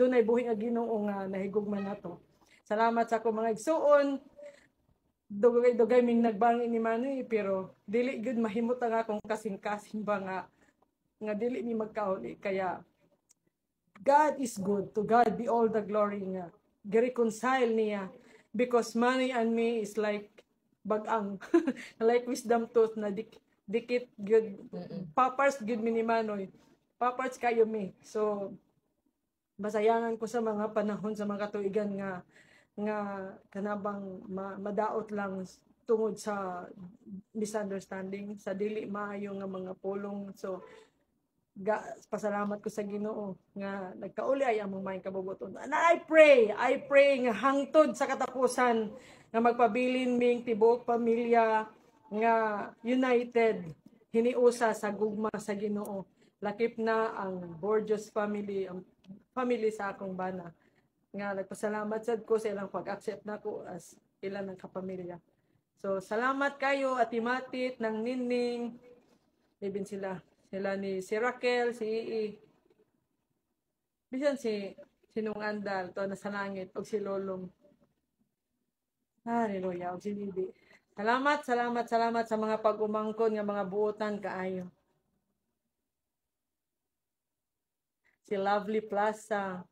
dunay buhi nga Ginoo nga nahigugman nato. Salamat sa ako mga igsuon. Dugay-dugay ming nagbangi ni Manoy pero dili gud mahimot nga akong kasing-kasing ba nga dili mi magkauli. Kaya God is good. To God be all the glory nga. Gi-reconcile niya because Manoy and me is like bagang like wisdom tooth na dikit good papars good mi ni Manoy. Papars kayo mi. So masayangan ko sa mga panahon sa mga katuigan nga kanabang madaot lang tungod sa misunderstanding sa dili maayo nga mga pulong. So pasalamat ko sa Ginoo nga nagkauli ay among may kabubuton. And I pray nga hangtod sa katapusan nga magpabilin ming tibuok pamilya nga united hiniusa sa gugma sa Ginoo. Lakip na ang Borges family, ang family sa akong bana. Nga nagpasalamat sad ko sa ilang pag-accept nako as ilan ng kapamilya. So salamat kayo Ati Matit ng Nining. Even sila ni si Raquel, si Ii. Bisan si Sinong Andal to nasa langit og si Lolong. Hallelujah, og si Bibi. Salamat sa mga pag-umangkon nga mga buotan kaayo. Si Lovely Plaza,